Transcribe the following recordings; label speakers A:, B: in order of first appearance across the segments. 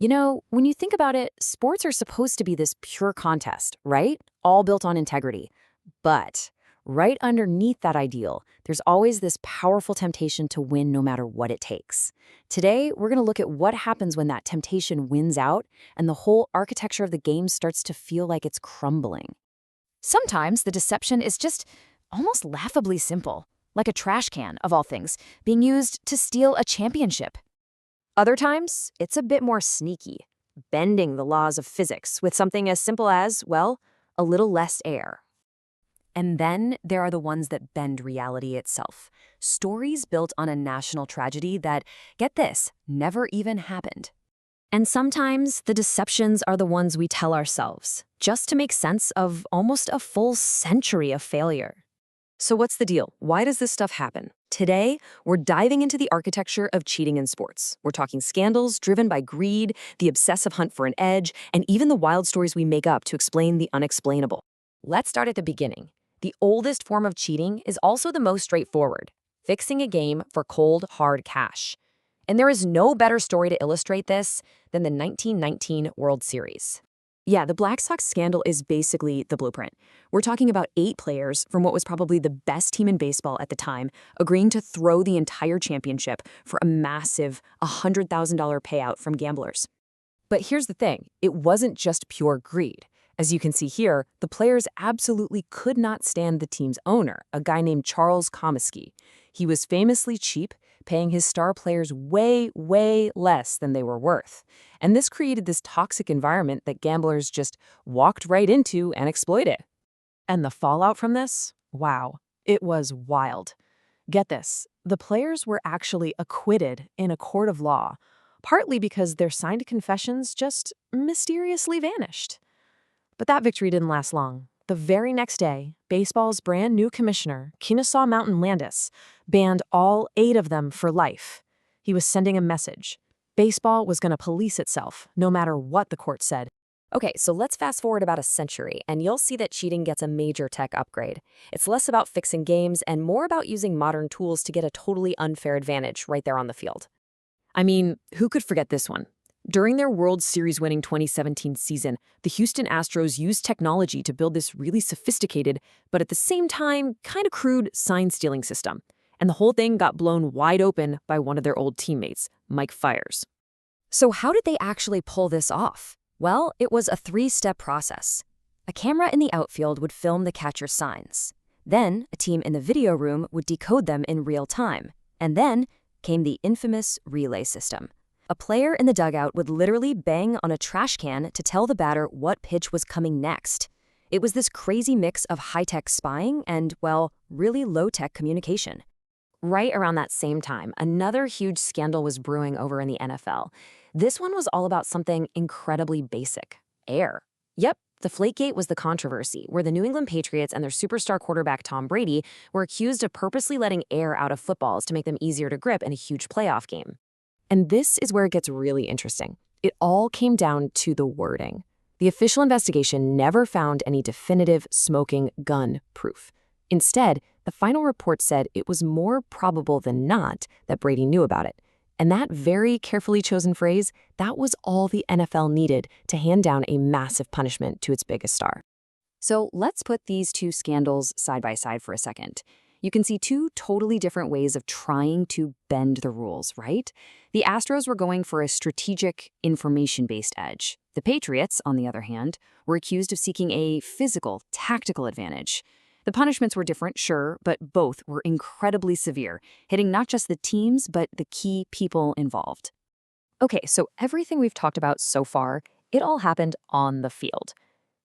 A: You know, when you think about it, sports are supposed to be this pure contest, right? All built on integrity. But right underneath that ideal, there's always this powerful temptation to win no matter what it takes. Today, we're going to look at what happens when that temptation wins out and the whole architecture of the game starts to feel like it's crumbling. Sometimes the deception is just almost laughably simple, like a trash can, of all things, being used to steal a championship. Other times, it's a bit more sneaky, bending the laws of physics with something as simple as, well, a little less air. And then there are the ones that bend reality itself. Stories built on a national tragedy that, get this, never even happened. And sometimes the deceptions are the ones we tell ourselves, just to make sense of almost a full century of failure. So what's the deal? Why does this stuff happen? Today, we're diving into the architecture of cheating in sports. We're talking scandals driven by greed, the obsessive hunt for an edge, and even the wild stories we make up to explain the unexplainable. Let's start at the beginning. The oldest form of cheating is also the most straightforward, fixing a game for cold, hard cash. And there is no better story to illustrate this than the 1919 World Series. Yeah, the Black Sox scandal is basically the blueprint. We're talking about 8 players from what was probably the best team in baseball at the time agreeing to throw the entire championship for a massive $100,000 payout from gamblers. But here's the thing, it wasn't just pure greed. As you can see here, the players absolutely could not stand the team's owner, a guy named Charles Comiskey. He was famously cheap, paying his star players way, way less than they were worth. And this created this toxic environment that gamblers just walked right into and exploited. And the fallout from this? Wow, it was wild. Get this, the players were actually acquitted in a court of law, partly because their signed confessions just mysteriously vanished. But that victory didn't last long. The very next day, baseball's brand new commissioner, Kennesaw Mountain Landis, banned all 8 of them for life. He was sending a message. Baseball was going to police itself, no matter what the court said. Okay, so let's fast forward about a century, and you'll see that cheating gets a major tech upgrade. It's less about fixing games and more about using modern tools to get a totally unfair advantage right there on the field. I mean, who could forget this one? During their World Series winning 2017 season, the Houston Astros used technology to build this really sophisticated, but at the same time, kind of crude sign-stealing system. And the whole thing got blown wide open by one of their old teammates, Mike Fiers. So how did they actually pull this off? Well, it was a 3-step process. A camera in the outfield would film the catcher's signs. Then, a team in the video room would decode them in real time. And then came the infamous relay system. A player in the dugout would literally bang on a trash can to tell the batter what pitch was coming next. It was this crazy mix of high-tech spying and, well, really low-tech communication. Right around that same time, another huge scandal was brewing over in the NFL. This one was all about something incredibly basic: air. Yep, Deflategate was the controversy, where the New England Patriots and their superstar quarterback Tom Brady were accused of purposely letting air out of footballs to make them easier to grip in a huge playoff game. And this is where it gets really interesting. It all came down to the wording. The official investigation never found any definitive smoking gun proof. Instead, the final report said it was more probable than not that Brady knew about it. And that very carefully chosen phrase, that was all the NFL needed to hand down a massive punishment to its biggest star. So let's put these 2 scandals side by side for a second. You can see 2 totally different ways of trying to bend the rules, right? The Astros were going for a strategic, information-based edge. The Patriots, on the other hand, were accused of seeking a physical, tactical advantage. The punishments were different, sure, but both were incredibly severe, hitting not just the teams, but the key people involved. Okay, so everything we've talked about so far, it all happened on the field.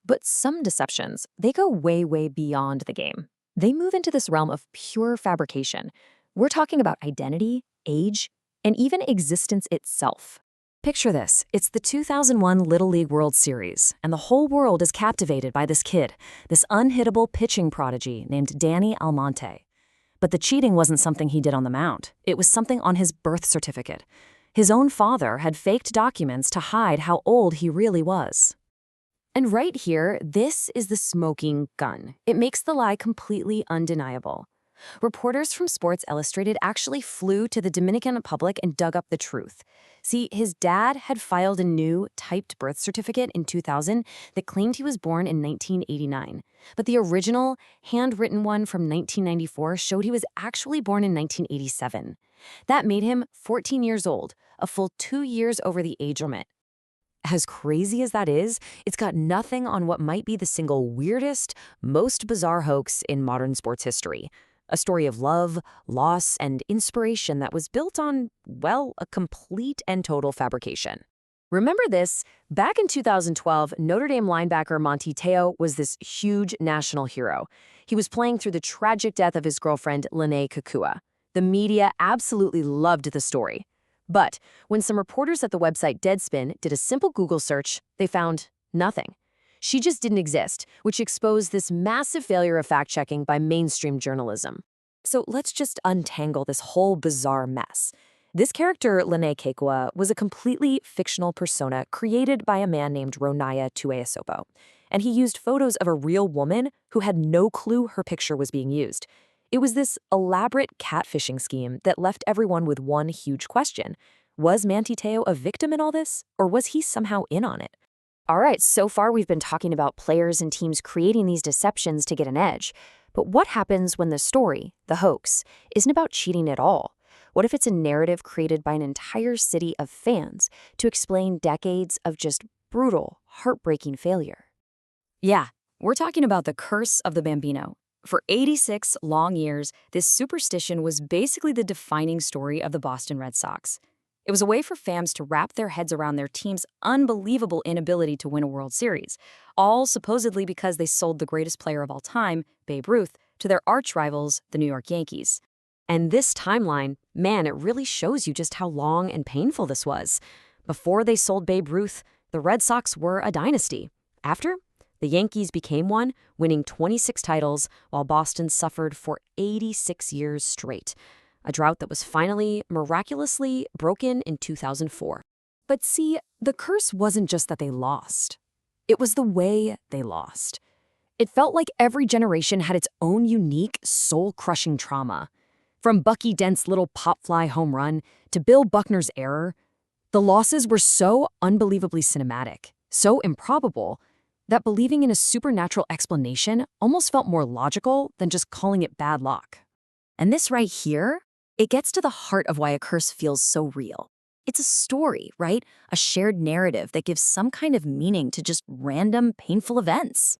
A: But some deceptions, they go way, way beyond the game. They move into this realm of pure fabrication. We're talking about identity, age, and even existence itself. Picture this. It's the 2001 Little League World Series, and the whole world is captivated by this kid, this unhittable pitching prodigy named Danny Almonte. But the cheating wasn't something he did on the mound. It was something on his birth certificate. His own father had faked documents to hide how old he really was. And right here, this is the smoking gun. It makes the lie completely undeniable. Reporters from Sports Illustrated actually flew to the Dominican Republic and dug up the truth. See, his dad had filed a new, typed birth certificate in 2000 that claimed he was born in 1989. But the original, handwritten one from 1994 showed he was actually born in 1987. That made him 14 years old, a full 2 years over the age limit. As crazy as that is, it's got nothing on what might be the single weirdest, most bizarre hoax in modern sports history. A story of love, loss, and inspiration that was built on, well, a complete and total fabrication. Remember this? Back in 2012, Notre Dame linebacker Monty Te'o was this huge national hero. He was playing through the tragic death of his girlfriend, Lene Kekua. The media absolutely loved the story. But when some reporters at the website Deadspin did a simple Google search, they found nothing. She just didn't exist, which exposed this massive failure of fact-checking by mainstream journalism. So let's just untangle this whole bizarre mess. This character, Lene Kekua, was a completely fictional persona created by a man named Ronaya Tuiasopo. And he used photos of a real woman who had no clue her picture was being used. It was this elaborate catfishing scheme that left everyone with one huge question. Was Manti Te'o a victim in all this, or was he somehow in on it? All right, so far we've been talking about players and teams creating these deceptions to get an edge. But what happens when the story, the hoax, isn't about cheating at all? What if it's a narrative created by an entire city of fans to explain decades of just brutal, heartbreaking failure? Yeah, we're talking about the curse of the Bambino. For 86 long years, this superstition was basically the defining story of the Boston Red Sox. It was a way for fans to wrap their heads around their team's unbelievable inability to win a World Series, all supposedly because they sold the greatest player of all time, Babe Ruth, to their arch-rivals, the New York Yankees. And this timeline, man, it really shows you just how long and painful this was. Before they sold Babe Ruth, the Red Sox were a dynasty. After, the Yankees became one, winning 26 titles, while Boston suffered for 86 years straight. A drought that was finally, miraculously, broken in 2004. But see, the curse wasn't just that they lost. It was the way they lost. It felt like every generation had its own unique, soul-crushing trauma. From Bucky Dent's little pop-fly home run to Bill Buckner's error, the losses were so unbelievably cinematic, so improbable, that believing in a supernatural explanation almost felt more logical than just calling it bad luck. And this right here, it gets to the heart of why a curse feels so real. It's a story, right? A shared narrative that gives some kind of meaning to just random, painful events.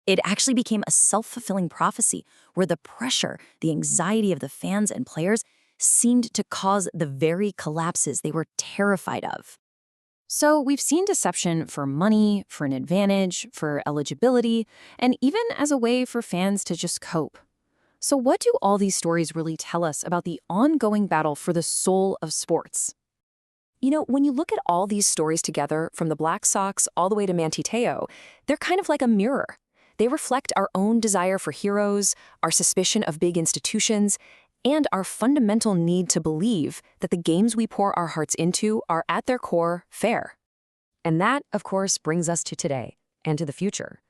A: It actually became a self-fulfilling prophecy where the pressure, the anxiety of the fans and players seemed to cause the very collapses they were terrified of. So we've seen deception for money, for an advantage, for eligibility, and even as a way for fans to just cope. So what do all these stories really tell us about the ongoing battle for the soul of sports? You know, when you look at all these stories together, from the Black Sox all the way to Manti Te'o, they're kind of like a mirror. They reflect our own desire for heroes, our suspicion of big institutions, and our fundamental need to believe that the games we pour our hearts into are at their core fair. And that, of course, brings us to today and to the future.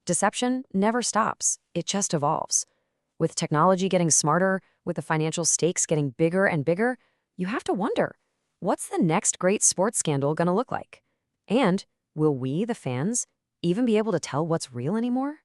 A: Deception never stops, it just evolves. With technology getting smarter, with the financial stakes getting bigger and bigger, you have to wonder, what's the next great sports scandal going to look like? And will we, the fans, even be able to tell what's real anymore?